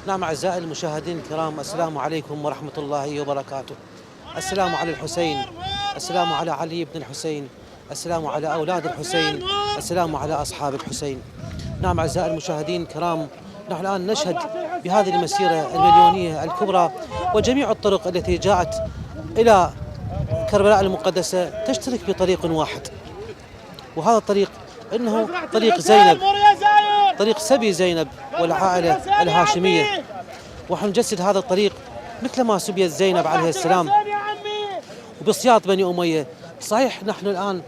نعم أعزائي المشاهدين الكرام، السلام عليكم ورحمة الله وبركاته. السلام على الحسين، السلام على علي بن الحسين، السلام على أولاد الحسين، السلام على أصحاب الحسين. نعم أعزائي المشاهدين الكرام، نحن الآن نشهد بهذه المسيرة المليونية الكبرى وجميع الطرق التي جاءت إلى كربلاء المقدسة تشترك بطريق واحد، وهذا الطريق إنه طريق زينب، طريق سبي زينب والعائلة الهاشمية. ونجسد هذا الطريق مثل ما سبيت زينب عليه السلام وبصياط بني أمية. صحيح نحن الآن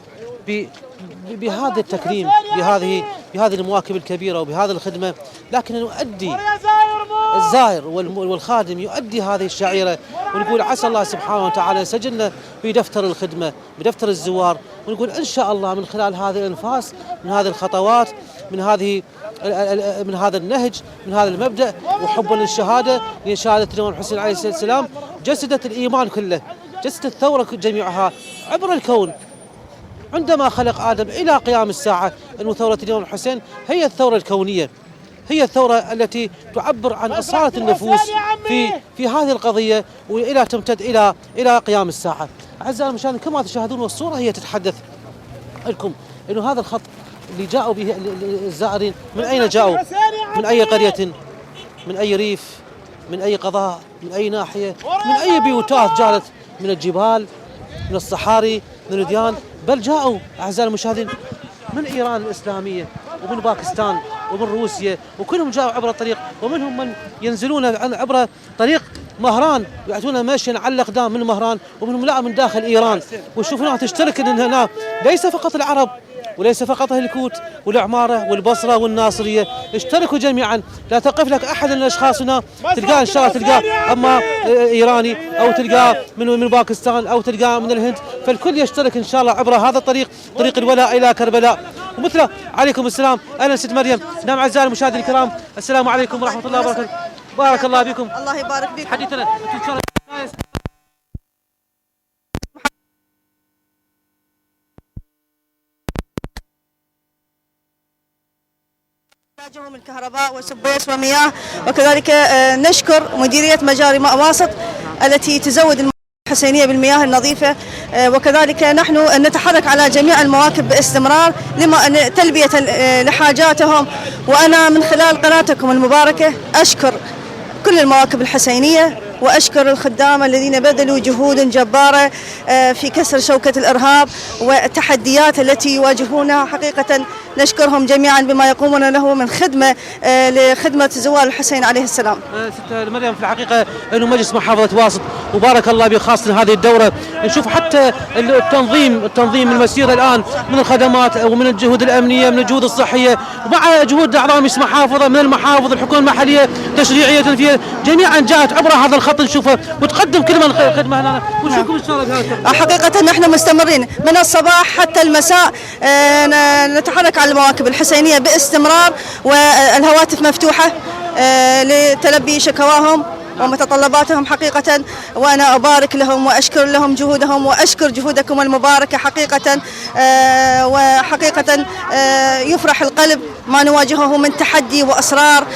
بهذا التكريم، بهذه المواكب الكبيرة وبهذه الخدمة، لكن نؤدي الزائر والخادم يؤدي هذه الشعيرة، ونقول عسى الله سبحانه وتعالى يسجلنا بدفتر الخدمة، بدفتر الزوار، ونقول إن شاء الله من خلال هذه الأنفاس، من هذه الخطوات، من هذا النهج، من هذا المبدأ وحبا للشهادة لشهادة الإمام الحسين عليه السلام، جسدت الإيمان كله، جسدت الثورة جميعها عبر الكون. عندما خلق آدم إلى قيام الساعة أن ثورة الإمام الحسين هي الثورة الكونية، هي الثورة التي تعبر عن أصالة النفوس في هذه القضية، وإلى تمتد إلى قيام الساعة. أعزائي المشاهدين كما تشاهدون، والصورة هي تتحدث لكم إنه هذا الخط اللي جاءوا به الزائرين، من أين جاءوا؟ من أي قرية؟ من أي ريف؟ من أي قضاء؟ من أي ناحية؟ من أي بيوتات جاءت؟ من الجبال، من الصحاري، من الوديان، بل جاءوا أعزائي المشاهدين من إيران الإسلامية ومن باكستان ومن روسيا، وكلهم جاءوا عبر الطريق، ومنهم من ينزلون عبر طريق مهران يأتون ماشيا على الأقدام من مهران، ومنهم لا من داخل إيران. وشوفوا تشترك إن هنا ليس فقط العرب وليس فقط أهل الكوت والعمارة والبصرة والناصرية، اشتركوا جميعا. لا تقف لك أحد من الأشخاص هنا تلقاه إن شاء الله تلقاه أما إيراني أو تلقاه من باكستان أو تلقاه من الهند، فالكل يشترك إن شاء الله عبر هذا الطريق، طريق الولاء إلى كربلاء. ومثله عليكم السلام، أهلا ست مريم. نعم أعزائي المشاهدين الكرام، السلام عليكم ورحمة الله وبركاته. بارك الله بكم. الله يبارك بكم. حديثنا إن شاء الله من كهرباء وسبيس ومياه، وكذلك نشكر مديرية مجاري ماء واسط التي تزود الحسينية بالمياه النظيفة، وكذلك نحن نتحرك على جميع المواكب باستمرار تلبية لحاجاتهم. وأنا من خلال قناتكم المباركة أشكر كل المواكب الحسينية، وأشكر الخدام الذين بذلوا جهود جبارة في كسر شوكة الإرهاب والتحديات التي يواجهونها. حقيقة نشكرهم جميعا بما يقومون له من خدمة لخدمة زوار الحسين عليه السلام. ست مريم، في الحقيقة أنه مجلس محافظة واسط وبارك الله به خاصة هذه الدورة، نشوف حتى التنظيم المسيرة الآن من الخدمات ومن الجهود الأمنية، من الجهود الصحية، ومع جهود أعضاء مجلس محافظة من المحافظ، الحكومة المحلية، تشريعية، تنفيذية، جميعا جاءت عبر هذا الخط نشوفه وتقدم كل من خدمة هنا. ونشوفكم إن شاء الله. حقيقة نحن مستمرين من الصباح حتى المساء، نتحرك على المواكب الحسينية باستمرار، والهواتف مفتوحة لتلبي شكواهم ومتطلباتهم حقيقة. وأنا أبارك لهم وأشكر لهم جهودهم وأشكر جهودكم المباركة حقيقة. وحقيقة يفرح القلب ما نواجهه من تحدي وأسرار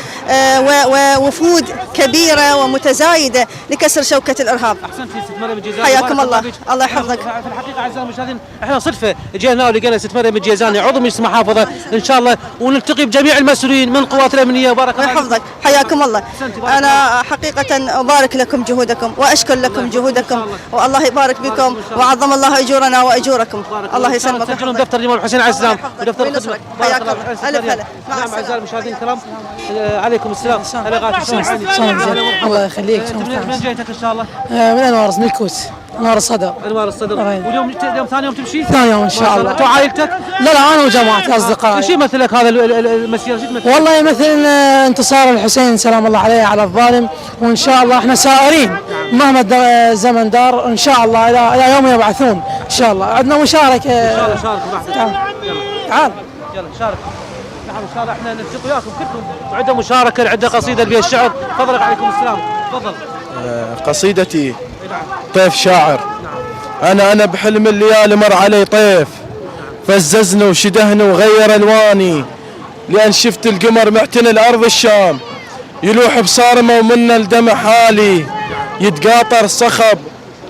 ووفود كبيرة ومتزايدة لكسر شوكة الإرهاب. أحسنتي ست مريم الجيزاني، حياكم الله. الله يحفظك. في الحقيقة أعزائي المشاهدين احنا صدفة جينا ولقينا ست مريم الجيزاني عضو مجلس محافظة إن شاء الله، ونلتقي بجميع المسؤولين من القوات الأمنية. بارك الله يحفظك. حياكم الله. أنا حقيقة أبارك لكم جهودكم وأشكر لكم جهودكم، والله يبارك بكم وعظم الله أجورنا وأجوركم. الله يسلمك. تسجلون دفتر الإمام الحسين عليه السلام ودفتر الخدمة. حياك الله. ألف هلا. نعم أعزائي المشاهدين الكرام، عليكم السلام. الله يخليك. من جيتك إن شاء الله؟ من أنوار، من الكوت، أنوار الصدر. أنوار الصدر. واليوم ثاني يوم تمشي؟ ثاني يوم إن شاء الله. تو عائلتك؟ لا أنا وجماعتي أصدقائي. ايش يمثل لك هذا المسيرة؟ والله يمثل انتصار الحسين سلام الله عليه على الظالم، وإن شاء الله احنا سائرين مهما الزمن دار إن شاء الله إلى يوم يبعثون إن شاء الله. عندنا مشاركة. إن شاء الله شارك معك. تعال يلا شارك. نعم إن شاء الله احنا نلتقي وياكم كلكم، وعندنا مشاركة، عندنا قصيدة بها الشعر. تفضل. عليكم السلام. تفضل. قصيدتي طيف شاعر. أنا بحلم الليالي مر علي طيف، فززني وشدهني وغير ألواني، لأن شفت القمر معتني الأرض الشام، يلوح بصارمة ومنا الدمع حالي، يتقاطر صخب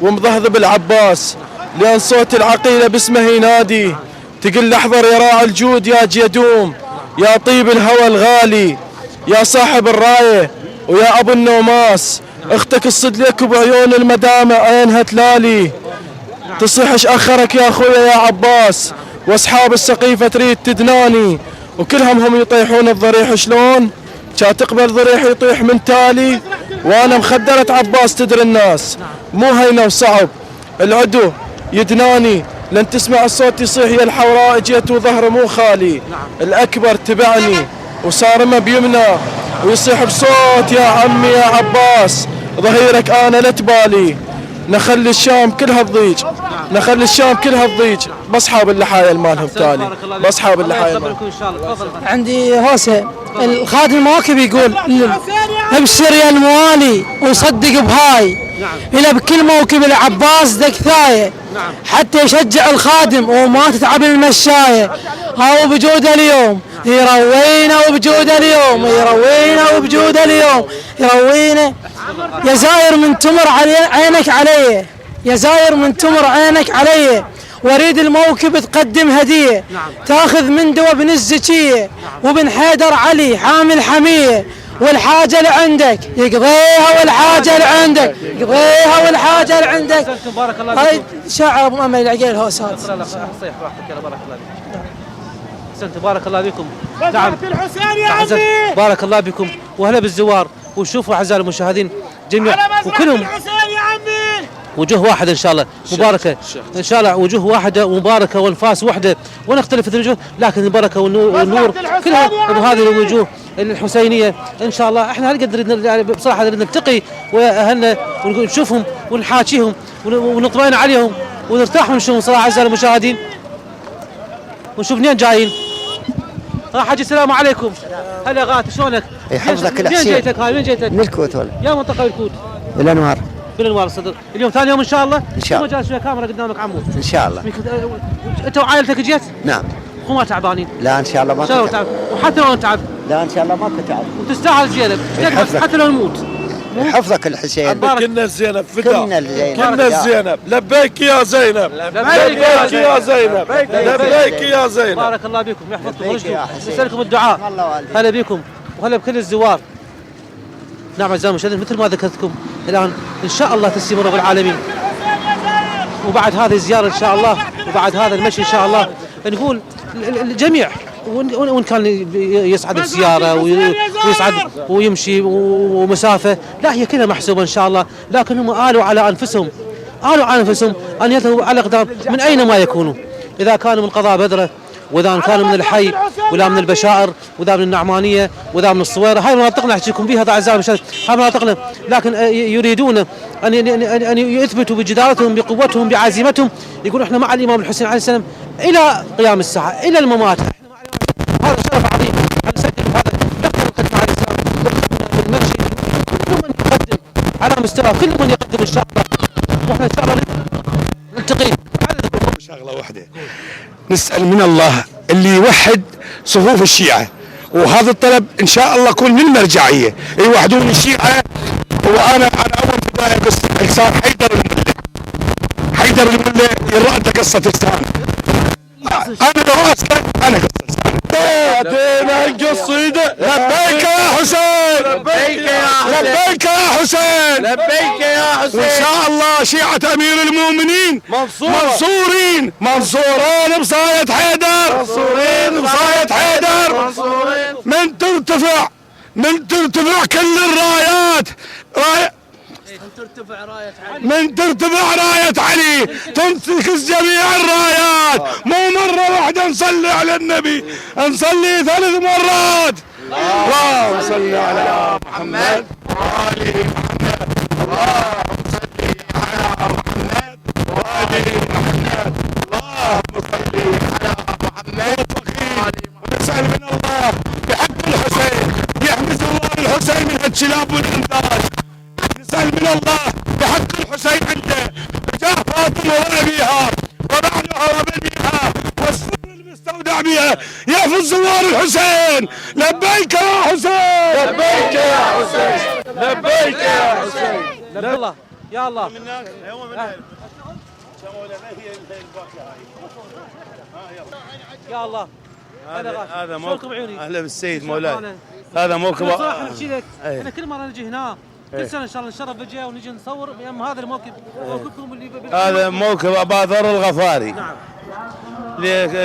ومضهضب العباس، لأن صوت العقيلة باسمه ينادي، تقل احضر يا راعي الجود يا جيدوم، يا طيب الهوى الغالي، يا صاحب الراية ويا أبو النوماس، اختك الصدلك بعيون المدامع عينها تلالي، تصيحش أخرك يا أخويا يا عباس، واصحاب السقيفة تريد تدناني، وكلهم هم يطيحون الضريح شلون؟ كا تقبل ضريح يطيح من تالي، وانا مخدرة عباس تدري الناس، مو هينة وصعب، العدو يدناني، لن تسمع الصوت يصيح يا الحوراء جيت وظهره مو خالي، الأكبر تبعني وصارمه بيمنى، ويصيح بصوت يا عمي يا عباس، ظهيرك أنا لا تبالي، نخلي الشام كلها تضيج، نخلي الشام كلها تضيج، باصحاب اللحايا مالهم تالي، باصحاب اللحايا مالهم. عندي هوسه الخادم المواكب يقول ابشر يا الموالي وصدق بهاي، الى بكل موكب العباس دكثايه، حتى يشجع الخادم وما تتعب المشايه، هاو بجوده اليوم يروينا وبجوده اليوم يروينا وبجوده اليوم يروينا، يا زاير من تمر عينك علي، يا زاير من تمر عينك علي، واريد الموكب تقدم هديه، تاخذ من دوا بن الزكيه وبن حيدر علي حامل حميه، والحاجه اللي عندك يقضيها والحاجه اللي عندك يقضيها والحاجه اللي عندك. بارك الله هاي شاعر ابو امل العقيل الهوسات. صيح راحتك يلا بارك الله فيك. احسنت بارك الله بكم. نعم الحسين يا عمي. بارك الله بكم واهلا بالزوار، وشوفوا اعزائي المشاهدين جميعا وكلهم الحسين يا عمي. وجوه واحده ان شاء الله مباركه، ان شاء الله وجوه واحده ومباركه وانفاس وحده، ونختلف في الوجوه لكن البركه والنور كلها بهذه الوجوه الحسينيه ان شاء الله. احنا هالقد يعني بصراحه نريد نلتقي واهلنا ونشوفهم ونحاكيهم ونطمئن عليهم ونرتاح ونشوفهم صراحه اعزائي المشاهدين، ونشوف منين جايين. حاج السلام عليكم. هلا غاتي شلونك؟ يحفظك منين الحسين. جيتك هاي؟ من جيتك؟ من الكوت ولا يا منطقه الكوت. الانوار بالانوار الصدر. اليوم ثاني يوم ان شاء الله؟ إن شاء الله. جالس ويا كاميرا قدامك عمو. ان شاء الله. انت وعائلتك جيت؟ نعم. وما تعبانين؟ لا ان شاء الله ما ان شاء الله تعب. وحتى لو نتعب لا ان شاء الله ما تعب. وتستاهل زينب يحفظك. حتى لو نموت. يحفظك الحسين. كنا الزينب فداء، كنا الزينب. كنا الزينب. لبيك يا زينب، لبيك يا زينب، لبيك يا زينب. بارك الله بكم يحفظكم لبيك يا ويرشدكم حسين. نسألكم الدعاء. الله والديك. هلا بكم وهلا بكل الزوار. نعم اعزائي المشاهدين مثل ما ذكرتكم الان ان شاء الله تستمر رب العالمين، وبعد هذه الزياره ان شاء الله وبعد هذا المشي ان شاء الله نقول الجميع وان كان يصعد بسياره ويصعد ويمشي ومسافه، لا هي كلها محسوبه ان شاء الله، لكن هم آلوا على انفسهم ان يذهبوا على اقدام من اين ما يكونوا، اذا كانوا من قضاء بدره واذا كانوا من الحي ولا من البشائر واذا من النعمانيه واذا من الصويره، هاي مناطقنا احكيكم بها اعزائي المشاهدين، هاي مناطقنا، لكن يريدون ان يثبتوا بجدارتهم بقوتهم بعزيمتهم، يقولون احنا مع الامام الحسين عليه السلام الى قيام الساعه الى الممات، احنا مع الإمام. هذا شرف عظيم ان نسجل هذا نختم القدم عليه السلام بالمشي، كل من يقدم على مستوى كل من يقدم ان شاء الله، واحنا ان شاء الله نلتقي. شغله واحده نسال من الله اللي يوحد صفوف الشيعه، وهذا الطلب ان شاء الله يكون للمرجعيه يوحدون الشيعه. وانا اول بدايه قصه لسان حيدر المله يرى انت قصه لسان، انا لو اسكت انا قصه لسان. بعدين القصيده لبيك يا حسين، لبيك يا حسين، لبيك يا حسين، لبيك يا حسين. وان شاء الله شيعه امير المؤمنين منصورين بصاية حيدر، منصورين بصاية حيدر، منصورين. من ترتفع كل الرايات، من ترتفع راية علي تنتكس جميع الرايات، مو مرة واحدة نصلي على النبي، نصلي 3 مرات. اللهم صل على محمد وآل محمد، اللهم صل على محمد وآل محمد، اللهم صل على محمد. ونسأل من الله بحق الحسين يحمد الله الحسين من الشلاب والإنتاج، نسأل من الله بحق الحسين عنده جاه فاطمة وأبيها وبعدها وبنيها والسر المستودع الشعبية يحفظ زوار الحسين. لبيك يا حسين، لبيك يا حسين، لبيك يا حسين. يا الله يا الله. يا الله. هذا موكب عيوني. اهلا بالسيد مولاي. هذا موكب صراحه نحكي لك احنا كل مره نجي هنا كل سنه ان شاء الله نشرف بجي ونجي نصور بأم هذا الموكب موكبكم اللي هذا موكب ابا ذر الغفاري. نعم.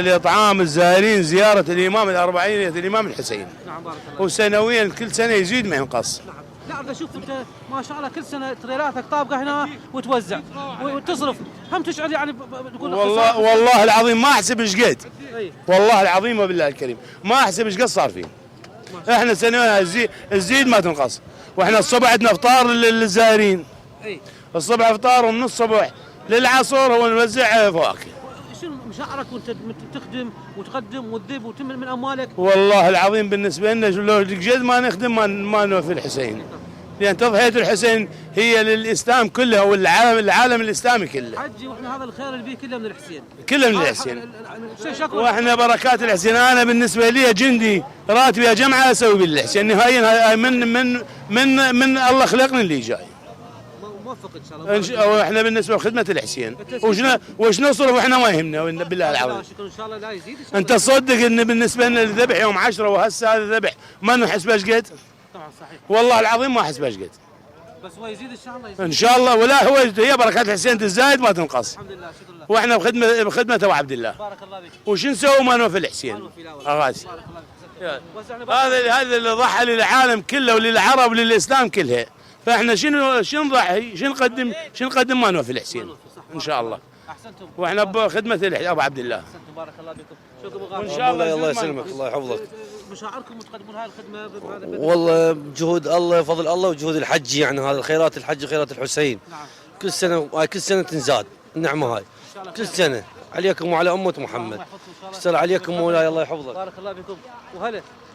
لاطعام الزائرين زياره الامام الاربعينيه الامام الحسين. نعم بارك الله. وسنويا كل سنه يزيد ما ينقص. نعم. لا أريد اشوف انت ما شاء الله كل سنه تريلاتك طابقه هنا وتوزع وتصرف هم تشعر يعني تقول والله العظيم ما احسب ايش قد. أي. والله العظيم وبالله الكريم ما احسب ايش قد صار فيه. احنا سنويا تزيد ما تنقص. واحنا الصبح عندنا افطار للزائرين. اي. الصبح افطار ومن الصبح للعصر هو نوزع فواكه. شنو مشاعرك وانت تخدم وتقدم وتذب وتمل من اموالك؟ والله العظيم بالنسبه لنا لو قد ما نخدم ما نوفي الحسين. لان تضحيه الحسين هي للاسلام كله والعالم الاسلامي كله. حجي واحنا هذا الخير اللي بيه كله من الحسين. كله من الحسين. واحنا بركات الحسين. انا بالنسبه لي جندي راتبي جمعه اسوي بالحسين نهائيا من الله خلقني اللي جاي. موفق ان شاء الله. واحنا بالنسبه لخدمه الحسين وش نصرف واحنا ما يهمنا بالله العظيم. شكرا ان شاء الله لا يزيد. انت تصدق ان بالنسبه لنا الذبح يوم 10 وهسه هذا الذبح ما نحسبه ايش قد؟ طبعا صحيح. والله العظيم ما احسبه ايش قد. بس هو يزيد ان شاء الله يزيد. ان شاء الله. ولا هي بركات الحسين تزايد ما تنقص. الحمد لله شكرا الله. واحنا بخدمه ابو عبد الله. بارك الله فيك. وش نسوي ما نوفي الحسين؟ اغاسي. بارك الله فيك. هذا اللي ضحى للعالم كله وللعرب وللاسلام كلها. فاحنا شنو نضحي؟ شنو نقدم ما نوفي الحسين ان شاء الله. احسنتم. واحنا بخدمه ابو عبد الله. احسنتم بارك الله فيكم. شكرا ابو وان شاء الله الله يسلمك الله يحفظك. مشاعركم وتقدمون هاي الخدمه بهذا والله بجهود الله فضل الله وجهود الحج يعني هذا خيرات الحج خيرات الحسين. نعم. كل سنه تنزاد النعمه هاي كل سنه عليكم وعلى امه محمد. السلام عليكم مولاي الله يحفظك. بارك الله فيكم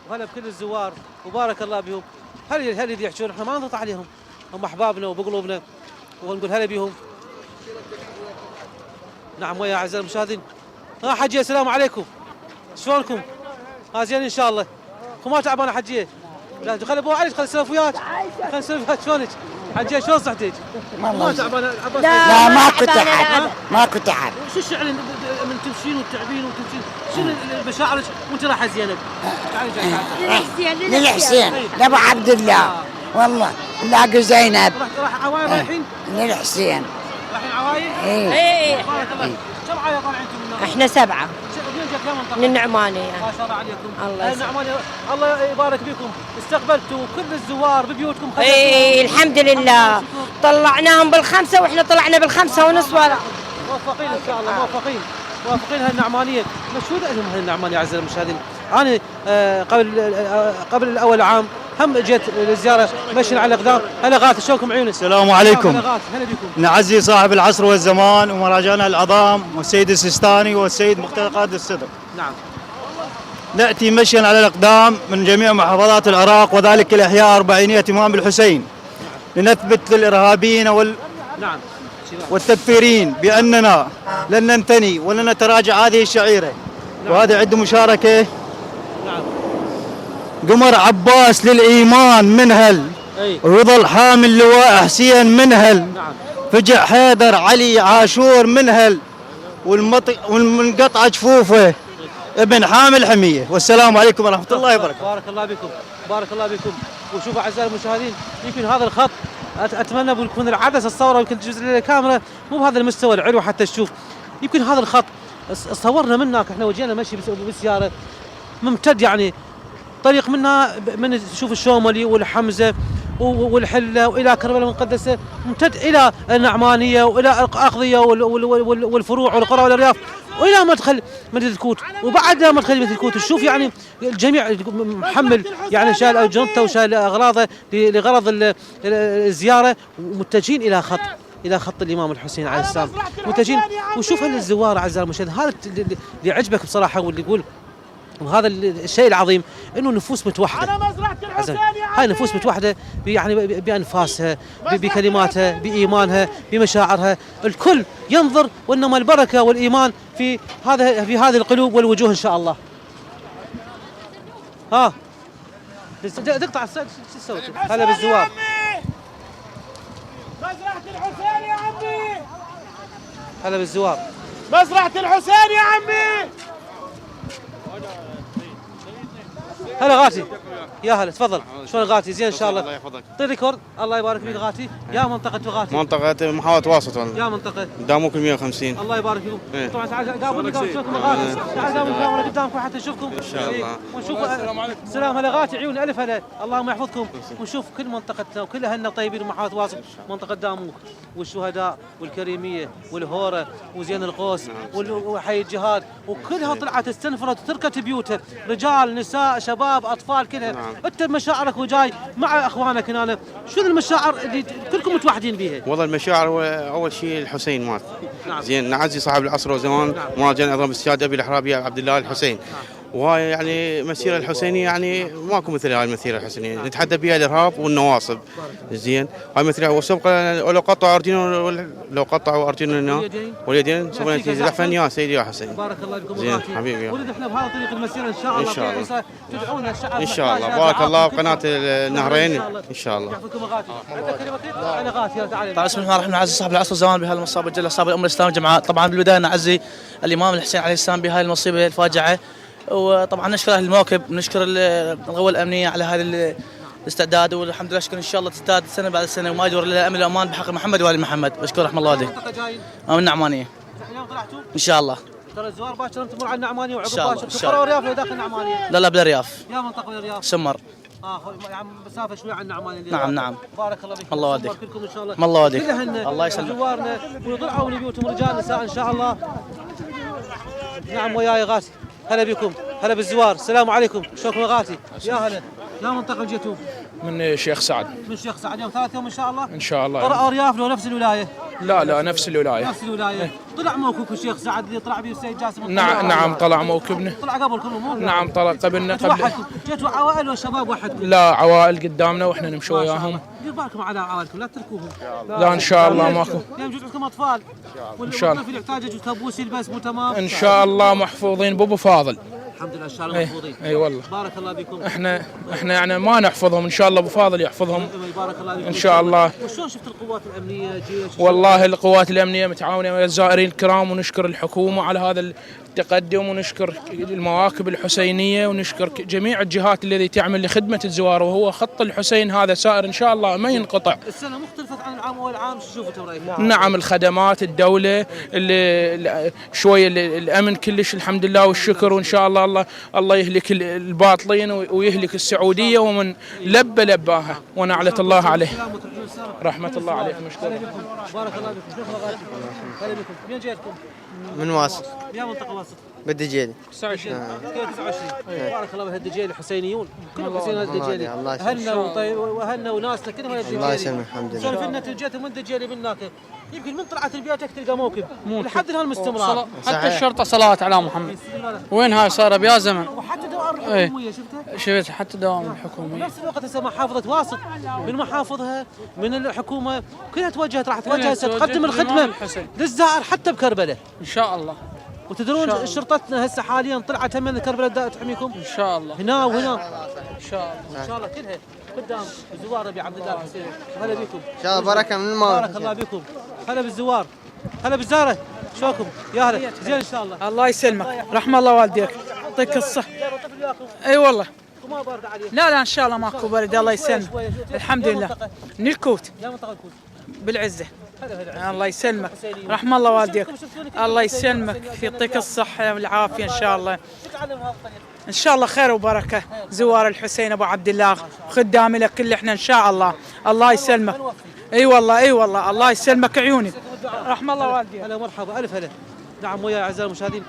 وهلا بكل الزوار وبارك الله بهم. هل اللي يحجون احنا ما نضغط عليهم هم احبابنا وبقلوبنا ونقول هلا بهم. نعم ويا اعزائي المشاهدين. حجيه السلام عليكم شلونكم؟ زين ان شاء الله. ما تعبانه حجيه؟ لا خلي ابو علي خلي نسولف وياك. خلي نسولف وياك شلونك؟ حجيه شلون صحتك؟ ما تعبانه؟ لا ماكو تعب ماكو تعب. شو الشعر من تمشين وتعبين وتمشين شنو مشاعرك وانت رايحه زينب؟ للحسين لابو عبد الله والله نلاقي زينب. راح عوايد رايحين؟ للحسين رايحين عوايد؟ اي. بارك الله. كم عوايد طالعين انتم؟ احنا 7 من النعمانية. ما شاء الله عليكم. الله يسلمك. النعمانية الله يبارك بكم. استقبلتوا كل الزوار ببيوتكم. اي الحمد لله. طلعناهم بالخمسة واحنا طلعنا بالخمسة ونص ورا. موفقين ان شاء الله موفقين هالنعمانية. مشهودة لهم هالنعمانية اعزائي المشاهدين. انا قبل الاول عام هم جيت للزيارة مشينا على الاقدام. هلا غاث شلونكم عيوني؟ السلام عليكم. هلا غاث هلا بكم. نعزي صاحب العصر والزمان ومراجعنا العظام والسيد السيستاني والسيد مختار قائد الصدر. نعم. نأتي مشيا على الأقدام من جميع محافظات العراق وذلك الإحياء أربعينية إمام الحسين لنثبت للإرهابيين نعم. والتكفيرين بأننا لن ننثني ولن نتراجع هذه الشعيرة. نعم. وهذا عنده مشاركة. نعم. قمر عباس للإيمان منهل. ويظل حامل لواء حسين منهل. نعم. فجع حيدر علي عاشور منهل والمنقطع جفوفه ابن حامل حميه. والسلام عليكم ورحمه الله وبركاته. بارك الله بكم. وشوفوا اعزائي المشاهدين يمكن هذا الخط اتمنى يكون العدسه الصوره يمكن جزء الكاميرا مو بهذا المستوى العلو حتى تشوف. يمكن هذا الخط صورنا منك احنا وجينا مشي بالسياره ممتد يعني طريق من تشوف الشوملي والحمزه والحله والى كربلاء المقدسه ممتد الى النعمانيه والى الاقضيه والفروع والقرى والارياف والى مدخل مدينه الكوت. وبعد مدخل مدينه الكوت تشوف يعني الجميع محمل يعني شايل اجنطه وشايل اغراضه لغرض الزياره ومتجهين الى خط الامام الحسين عليه السلام متجهين. وشوف هالزوار اعزائي المشاهدين هذا اللي عجبك بصراحه واللي يقول وهذا الشيء العظيم انه نفوس متوحده. هاي نفوس متوحده يعني بانفاسها بكلماتها بايمانها بمشاعرها. الكل ينظر وانما البركه والايمان في هذه القلوب والوجوه ان شاء الله. ها تقطع السد شو تسوي؟ هلا بالزوار. مزرعة الحسين يا عمي. هلا بالزوار. مزرعة الحسين يا عمي. هلا غاتي. يا هلا تفضل. شلون غاتي؟ زين ان شاء الله. الله يحفظك. طيب ريكورد. الله يبارك فيك غاتي. يا منطقة غاتي. منطقة محافظة واسط والله. يا منطقة. داموك 150. الله يبارك فيكم. إيه. طبعا تعال قابلني شوفكم غاتي. تعال قابلني الكاميرا قدامكم حتى نشوفكم. ان شاء الله. ونشوف السلام هلا غاتي عيون الف هلا. اللهم يحفظكم. ونشوف كل منطقتنا وكل اهلنا طيبين ومحافظة واسط. منطقة داموك والشهداء والكريمية والهورة وزين القوس وحي الجهاد وكلها طلعت استنفرت وتركت بيوتها رجال نساء شباب اطفال كلها. انت بمشاعرك وجاي مع اخوانك هنا شنو المشاعر اللي كلكم متوحدين بيها؟ والله المشاعر هو اول شيء الحسين مات. نعم. زين نعزي صاحب العصر والزمان مراجع عظام السياده ابي الاحرابي عبد الله الحسين. وهاي يعني مسيره الحسينيه يعني ماكو مثل هاي المسيره الحسينيه نتحدى بها الارهاب والنواصب. زين هاي مثل وسبق لو قطعوا ارجلنا واليدين سوف نتزحفن يا سيدي يا حسين. بارك الله فيكم زين حبيبي. ولد احنا بهذا طريق المسيره ان شاء الله. ان شاء الله. تدعونا الشعب ان شاء الله. بارك الله بقناه النهرين ان شاء الله. يعطيكم غاتي. عندك كلمه انا غاتي تعال. طبعا بسم الله الرحمن الرحيم. نعزي صاحب العصر والزمان بهذا المصاب الجل اصحاب الامه الاسلام والجماعات. طبعا بالبدايه نعزي الامام الحسين عليه السلام بهذه المصيبه الفاجعه. وطبعا نشكر اهل الموكب ونشكر القوى الامنيه على هذا الاستعداد والحمد لله شكرا ان شاء الله تزداد سنه بعد سنه وما يدور الا الامن والامان بحق محمد وال محمد. بشكر رحمه الله والديك. من النعمانيه. اليوم طلعتوا؟ ان شاء الله. ترى الزوار باكر تمر على النعمانيه وعقب باكر إن شاء تقرأوا رياض داخل النعمانيه. لا بلا رياف. يا منطقه الرياض. سمر. يا عم مسافه شوي عن النعمانيه. نعم. بارك الله فيكم. الله يوديك. كلكم ان شاء الله. الله يوديك. الله يسلمك. زوارنا ويطلعوا من بيوتهم رجال نساء ان شاء الله. نعم وياي غاتي. هلا بكم. هلا بالزوار. السلام عليكم. شلونكم غاتي؟ يا هلا. يا منطقه جيتوا؟ من شيخ سعد. من شيخ سعد. يوم 3 يوم ان شاء الله. ان شاء الله. قرأوا رياف لو نفس الولايه؟ لا نفس الولايه. نفس الولايه. طلع موكب الشيخ سعد اللي طلع به السيد جاسم. نعم طلع موكبنا. طلع قبلكم مو؟ نعم طلع قبلنا. جيتوا عوائل وشباب وحدكم؟ لا عوائل قدامنا واحنا نمشي وياهم. دير بالكم على عوائلكم لا تتركوهم. لا ان شاء الله ماكو. اليوم جزء عندكم اطفال. ان شاء الله. والطفل يحتاج كابوس يلبس مو تمام. ان شاء الله محفوظين بابو فاضل. الحمد لله ان شاء الله محفوظين. اي والله. بارك الله بكم. احنا يعني ما نحفظهم ان شاء الله ابو فاضل يحفظهم. بارك الله بكم ان شاء الله. وشلون شفت القوات الامنيه جيش؟ والله القوات الامنيه متعاونه ويا الزائرين الكرام ونشكر الحكومه على هذا التقدم ونشكر المواكب الحسينيه ونشكر جميع الجهات التي تعمل لخدمه الزوار وهو خط الحسين هذا سائر ان شاء الله ما ينقطع. السنه مختلفه عن العام اول عام شو شوفتوا رايك؟ نعم الخدمات الدوله اللي شويه الامن كلش الحمد لله والشكر وان شاء الله يهلك الباطلين ويهلك السعوديه ومن لباها ونعلة الله عليه. رحمه الله عليكم. مشكور. بارك الله بكم. هلا بكم. منين جايتكم؟ من واسط. يا منطقه واسط. بالدجيلي. 29. 29. بارك الله بهالدجيلي الحسينيون كلهم حسينيين الدجيلي. اهلنا واهلنا وناسنا كلهم الدجيلي. الله يسلمك الحمد لله. سولف لنا تلجيتهم من الدجيلي بالناك يمكن من طلعت البيوتك تلقى موكب لحد الان مستمرار. حتى الشرطه صلاه على محمد. وين هاي صار بيا زمن. وحتى دوام الحكوميه شفتها؟ شفت حتى دوام الحكوميه. نفس الوقت هسه محافظه واسط من محافظها من الحكومه كلها توجهت راح توجه تقدم الخدمه للزائر حتى بكربلاء. ان شاء الله. وتدرون شرطتنا هسه حاليا طلعت هم كربلاء تحميكم ان شاء الله. هنا وهنا ان شاء الله. ان شاء الله كلها قدام الزوار ابي عبد الله الحسين. هلا بكم. ان شاء الله بركه من الماء. بارك الله بكم. هلا بالزوار. هلا بالزاره. شلونكم؟ يا هلا زين ان شاء الله. الله يسلمك. رحم الله والديك. يعطيك الصحه. اي والله. وما بارد عليه. لا ان شاء الله ماكو برد. الله يسلمك. الحمد لله. من الكوت. يا منطقه الكوت. بالعزه. الله يسلمك. رحم الله والديك. الله يسلمك يعطيك الصحه والعافيه ان شاء الله. ان شاء الله خير وبركه. زوار الحسين ابو عبد الله خدام لك كل احنا ان شاء الله. الله يسلمك. اي والله الله يسلمك عيوني. رحم الله والديك. هلا مرحبا الف هلا. نعم ويا اعزائي المشاهدين.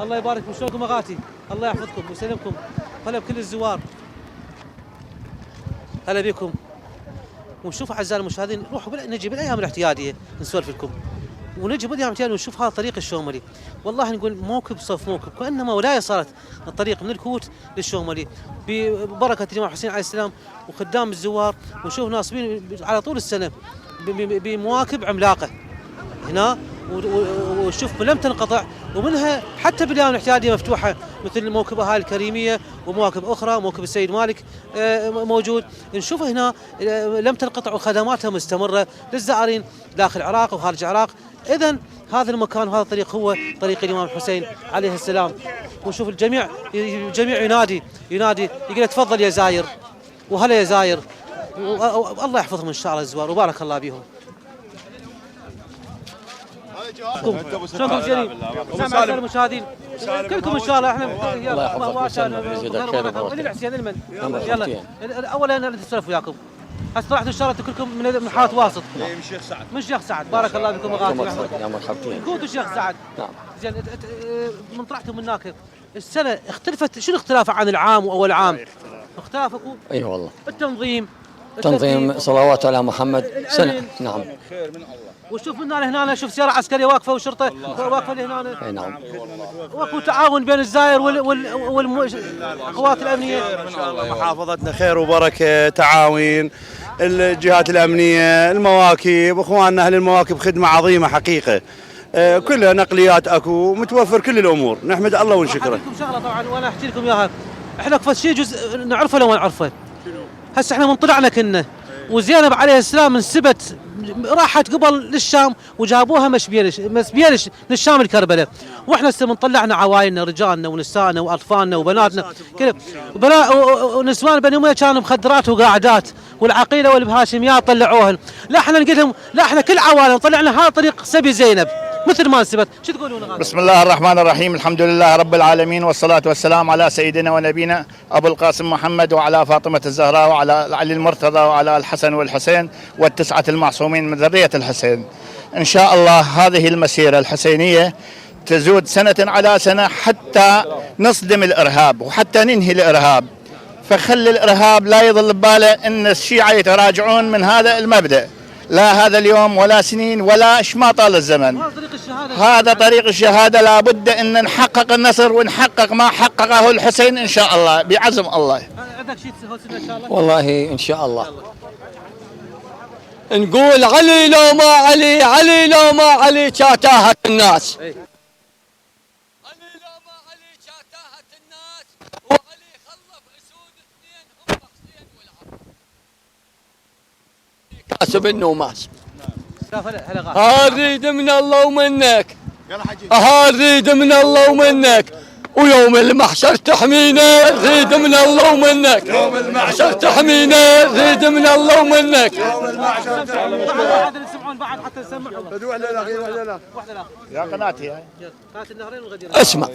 الله يبارك فيكم. شلونكم اغاتي؟ الله يحفظكم ويسلمكم. هلا بكل الزوار. هلا بكم. ونشوف اعزائي المشاهدين نروح نجي بالايام الاعتياديه نسولف لكم ونجي بالايام الاعتياديه ونشوف هذا طريق الشوملي. والله نقول موكب صف موكب كانما ولايه صارت الطريق من الكوت للشوملي ببركه الامام حسين عليه السلام وخدام الزوار ونشوف ناصبين على طول السنه بمواكب عملاقه هنا وشوف لم تنقطع ومنها حتى بلدان الاحتياديه مفتوحه مثل موكب اهالي الكريميه ومواكب اخرى، موكب السيد مالك موجود. نشوف هنا لم تنقطع وخدماتها مستمره للزائرين داخل العراق وخارج العراق. اذا هذا المكان وهذا الطريق هو طريق الامام الحسين عليه السلام. ونشوف الجميع ينادي يقول تفضل يا زاير وهلا يا زاير، الله يحفظهم ان شاء الله الزوار وبارك الله بهم. شلونكم جريم؟ سامع المشاهدين كلكم ان شاء الله احنا الله يحفظك الحسين المن يلا اولا نتسولف وياكم. هسه طلعتوا ان شاء الله كلكم من حاره واسط. من الشيخ سعد. من الشيخ سعد، بارك الله بكم اغاثي. يا مرحبتين. قولوا الشيخ سعد. نعم. زين من طلعتوا من هناك السنه اختلفت، شنو اختلافها عن العام واول عام؟ اختلاف اكو؟ اي والله. التنظيم صلوات على محمد سنه. نعم. خير من الله. وشوف من هنا شوف سياره عسكريه واقفه وشرطه واقفه لهنا. اي نعم. واكو تعاون بين الزاير والقوات الامنيه. ان شاء الله محافظتنا خير وبركه، تعاون الجهات الامنيه، المواكب، اخواننا اهل المواكب خدمه عظيمه حقيقه. كلها نقليات اكو، متوفر كل الامور، نحمد الله ونشكره. لكم شغله طبعا وانا احكي لكم اياها، احنا اكثر شيء جزء نعرفه لو ما نعرفه. هسه احنا من طلعنا كنا وزينب عليه السلام انسبت راحت قبل للشام وجابوها مسبيه للشام الكربلاء، واحنا هسه من طلعنا عوائلنا رجالنا ونسائنا واطفالنا وبناتنا كذا ونسوان بني اميه كانوا مخدرات وقاعدات، والعقيله والهاشميات طلعوهن. لا احنا نقول لهم لا احنا كل عوائلنا طلعنا هذا طريق سبي زينب مثل ما انسبت. شو تقولون غالي؟ بسم الله الرحمن الرحيم، الحمد لله رب العالمين والصلاة والسلام على سيدنا ونبينا أبو القاسم محمد وعلى فاطمة الزهراء وعلى علي المرتضى وعلى الحسن والحسين والتسعة المعصومين من ذرية الحسين. إن شاء الله هذه المسيرة الحسينية تزود سنة على سنة حتى نصدم الإرهاب وحتى ننهي الإرهاب، فخلي الإرهاب لا يظل بباله أن الشيعة يتراجعون من هذا المبدأ، لا هذا اليوم ولا سنين ولا ما طال الزمن. هذا طريق الشهادة، لابد أن نحقق النصر ونحقق ما حققه الحسين إن شاء الله بعزم الله. عندك شيء تسوي إن شاء الله؟ والله إن شاء الله. نقول علي لو ما علي، علي لو ما علي كاتاهت الناس. علي لو ما علي كاتاهت الناس، وعلي خلف اسود اثنين هم حسين والعرب. كاسب النوماس. هاريد من الله ومنك، هاريد من الله ومنك، ويوم المحشر تحمينا نريد من الله ومنك، يوم المحشر تحمينا نريد من الله ومنك. يوم المحشر هذا اللي يسمعون بعد حتى نسمعهم. واحدة الأخير يا قناتي قناة النهرين والغدير. اسمع،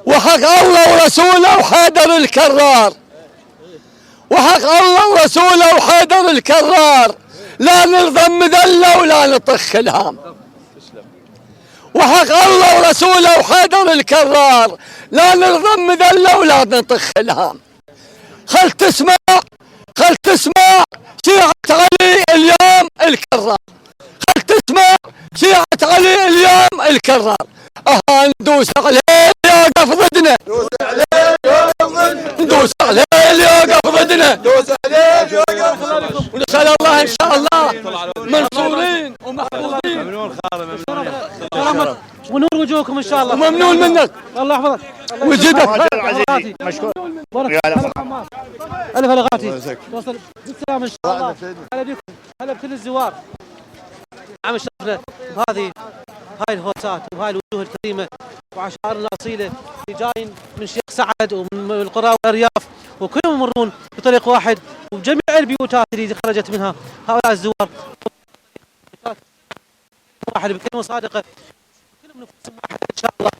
وحق الله ورسوله وحيدر الكرار، وحق الله ورسوله وحيدر الكرار، لا نرضى مذله ولا نطخ الهام. وحق الله ورسوله وحيدر الكرار، لا نرضى مذله ولا نطخ الهام. خل تسمع شيعة علي اليوم الكرار، خل تسمع شيعة علي اليوم الكرار. ندوس عليه يوقف ضدنا، ندوس عليه يوقف ضدنا، ونسأل الله إن شاء الله منصورين ومحفوظين. ونور وجوهكم إن شاء الله. وممنون منك، الله يحفظك ويزيدك. مشكور. ألف هلا غاتي، توصل بالسلامة إن شاء الله. هلا بكم، هلا بكل الزوار. عم شرفنا بهذه هاي الهوسات وهاي الوجوه الكريمة وعشائرنا الأصيلة اللي جايين من شيخ سعد ومن القرى والأرياف، وكلهم يمرون بطريق واحد، وجميع البيوتات اللي خرجت منها هؤلاء الزوار واحد بكلمة صادقة، كلهم نفوسهم واحد إن شاء الله.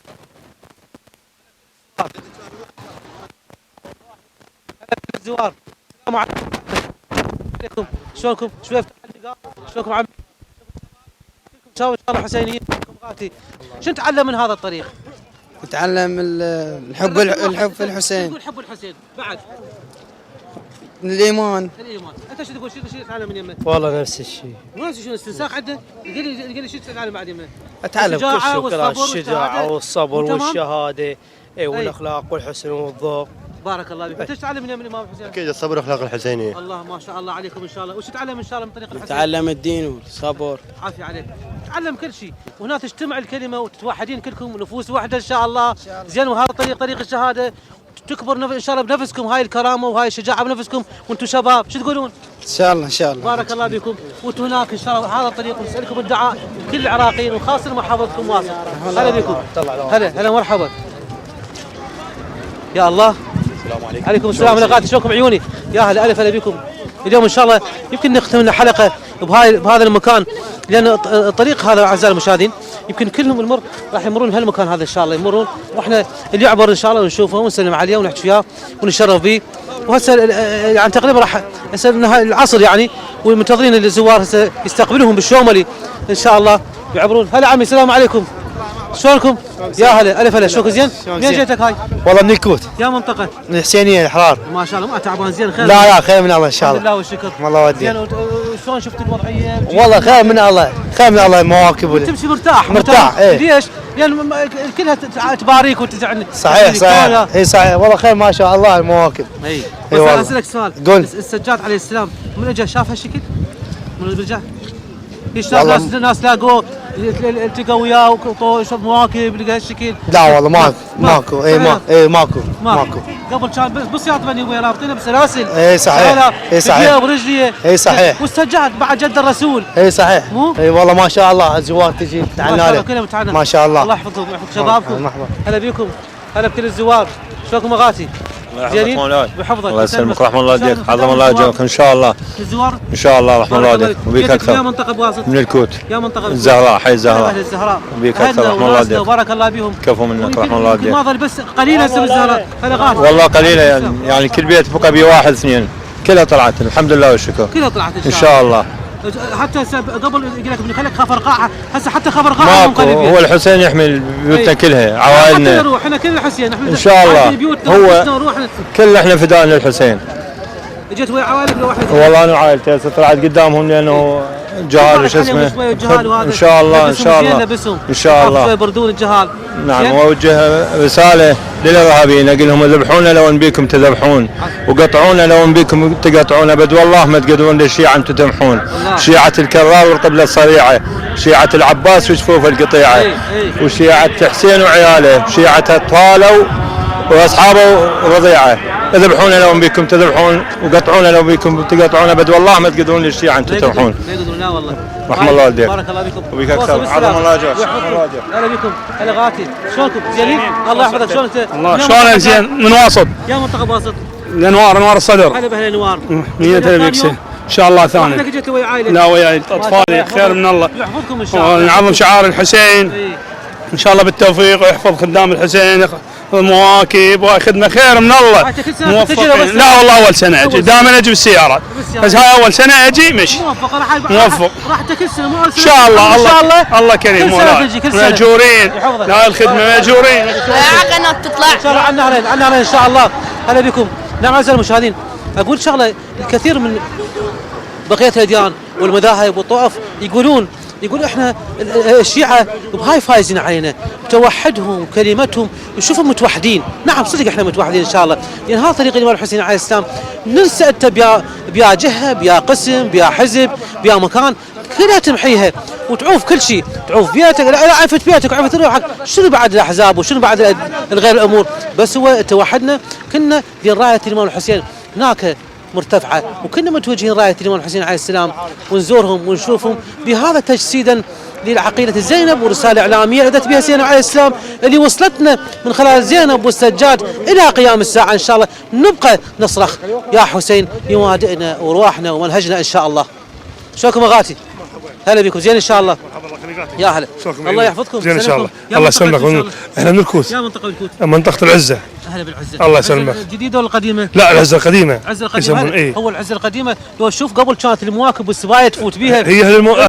الزوار السلام عليكم، شلونكم؟ شوي افتح اللقاء، شلونكم عم؟ ان شاء الله حسينيين غاتي. شو نتعلم من هذا الطريق؟ نتعلم الحب في الحسين. تقول حب الحسين بعد الإيمان. انت شو تقول؟ شو تتعلم من يمه؟ والله نفس الشيء. نفس الشيء، الاستنساخ عنده. قل لي شو تتعلم بعد يمه؟ اتعلم كل شيء، الشجاعة والصبر والشهادة، اي والاخلاق والحسن والذوق. بارك الله فيك. ايش تتعلم من الامام الحسين؟ اكيد الصبر واخلاق الحسينيه. الله ما شاء الله عليكم ان شاء الله. وش تتعلم ان شاء الله من طريق الحسين؟ تعلم الدين والصبر. عافيه عليك. تتعلم كل شيء وهنا تجتمع الكلمه وتتوحدين كلكم نفوس واحده ان شاء الله. زين وهذا طريق الشهاده تكبر ان شاء الله بنفسكم هاي الكرامه وهاي الشجاعه بنفسكم وانتم شباب. شو تقولون؟ ان شاء الله ان شاء الله. بارك الله بكم. وانتم هناك ان شاء الله هذا الطريق ونسالكم الدعاء كل العراقيين وخاصه محافظتكم واصل. هلا بكم. هلا مرحبا. يا الله. السلام عليكم. عليكم السلام ورحمه الله. شلونكم عيوني؟ يا هلا الف هلا بكم. اليوم ان شاء الله يمكن نختم لنا حلقه بهذا المكان لان الطريق هذا اعزائي المشاهدين يمكن كلهم راح يمرون بهالمكان هذا ان شاء الله يمرون واحنا اللي يعبر ان شاء الله ونشوفه ونسلم عليه ونحكي وياه ونتشرف به. وهسه يعني تقريبا راح هسه العصر يعني ومنتظرين الزوار هسه يستقبلوهم بالشوملي ان شاء الله يعبرون. هلا عمي السلام عليكم. شلونكم؟ يا هلا الف هلا. شلونك زين؟ منين جيتك هاي؟ والله من الكوت. يا منطقة؟ من الحسينيه الحرار. ما شاء الله ما تعبان زين خير؟ لا خير من الله ان شاء الله. الحمد لله والشكر. الله ودي. زين شلون شفت الوضعية؟ والله خير من الله المواكب. تمشي مرتاح. ايه. ليش؟ لان كلها تباريك وتزعل. صحيح. اي صحيح والله خير ما شاء الله المواكب. اي بس انا اسالك سؤال. قول. السجاد عليه السلام من اجى شاف هالشكل؟ من الرجال؟ ناس لاقوه التقوا وياه وشوف مواكب لقى هالشكل. لا والله ماكو. ماكو. قبل كان بس يعطبني ويا رابطينه بسلاسل. اي صحيح. اي صحيح. برجليه. اي صحيح. والسجاد بعد جد الرسول. اي صحيح. اي والله ما شاء الله الزوار تجي تعنا له. ما شاء الله. الله يحفظكم ويحفظ شبابكم. هلا بيكم. هلا بكل الزوار. شلونكم اغاتي؟ زينين؟ ويحفظك. الله يسلمك ورحمه الله يهديك. عظم الله اجرك ان شاء الله. الزوار؟ ان شاء الله رحمه الله يهديك وبيك اكثر. يا منطقه بواسط؟ من الكوت. يا منطقه الزهراء حي الزهراء. اهل الزهراء. وبيك اكثر رحمه الله يهديك. بارك الله بهم. كفو منك رحمه الله يهديك. ما ظل بس قليله هسه بالزهراء. هلا والله قليله يعني كل بيت بقى بيه واحد اثنين كلها طلعت الحمد لله والشكر. كلها طلعت ان شاء الله. حتى قبل يقول لك بنخليك خفر قاعه هسه حتى خفر قاعه ماكو. هو الحسين يحمي بيوتنا كلها عوائلنا. حتى نروح احنا كل الحسين ان شاء الله. هو كل احنا فداء للحسين. اجيت ويا عوائلك لو واحد؟ والله انا عائلتي هسه طلعت قدامهم لانه جهال وش اسمه. ان شاء الله ان شاء الله ان شاء الله. شوي يبردون الجهال. نعم واوجه رساله للارهابيين اقول لهم ذبحونا لو ان بيكم تذبحون وقطعونا لو ان بيكم تقطعون ابد والله ما تقدرون للشيعه انتم تمحون. شيعه الكرار والقبله الصريعه، شيعه العباس وجفوف القطيعه، وشيعه حسين وعياله، شيعه طالوا واصحابه رضيعه. ذبحونا لو بيكم تذبحون وقطعونا لو بيكم تقطعون ابد والله ما تقدرون للشيعه انتم تمحون. لا يقدرون لا والله. رحم الله والديك. بارك الله بكم. وبيك اكثر. عظم الله اجرك. هلا بكم. هلا غاتي. شلونكم؟ زينين؟ الله يحفظك. شلون انت؟ الله شلونك زين من واسط. يا منطقه بواسط. انوار الصدر. هلا باهل انوار. مية بيك ان شاء الله ثاني. وحدك جيت ويا عائلتك؟ لا وياي اطفالي خير من الله. يحفظكم ان شاء الله. ونعظم شعار الحسين ان شاء الله بالتوفيق ويحفظ خدام الحسين المواكب وخدمه خير من الله. موفقين. لا والله اول سنه اجي دائما اجي بالسياره بس هاي اول سنه اجي مش موفق. راح كل سنه مو اول سنه ان شاء الله. ان شاء الله الله كريم ماجورين. لا الخدمه ماجورين. قناه تطلع ان شاء الله. عنا ان شاء الله. هلا بكم. نعم اعزائي المشاهدين اقول شغله الكثير من بقيه الاديان والمذاهب والطوائف يقول احنا الشيعة بهاي فايزين علينا بتوحدهم وكلمتهم نشوفهم متوحدين. نعم صدق احنا متوحدين ان شاء الله لان هذا طريق الامام الحسين عليه السلام. ننسى انت بيا جهه بيا قسم بيا حزب بيا مكان كلها تمحيها وتعوف كل شيء. تعوف بيتك لا عفت بيتك وعفت روحك. شنو بعد الاحزاب وشنو بعد الغير الامور بس هو توحدنا كنا دين رايه الامام الحسين هناك مرتفعة وكنا متوجهين راية الإمام الحسين عليه السلام ونزورهم ونشوفهم بهذا تجسيدا للعقيدة زينب ورسالة إعلامية أدت بها زينب عليه السلام اللي وصلتنا من خلال زينب والسجاد إلى قيام الساعة إن شاء الله. نبقى نصرخ يا حسين يوادئنا وروحنا ومنهجنا إن شاء الله. شلونكم أغاتي؟ هلا بكم زين إن شاء الله. يا هلا الله يحفظكم. زين ان شاء الله. الله يسلمك. احنا من الكوت. يا منطقه الكوت. منطقه العزه. اهلا بالعزه. الله يسلمك. الجديده ولا القديمه؟ لا العزه القديمه. العزه القديمه. هو العزه القديمه لو شوف قبل كانت المواكب والسبايا تفوت بيها. هي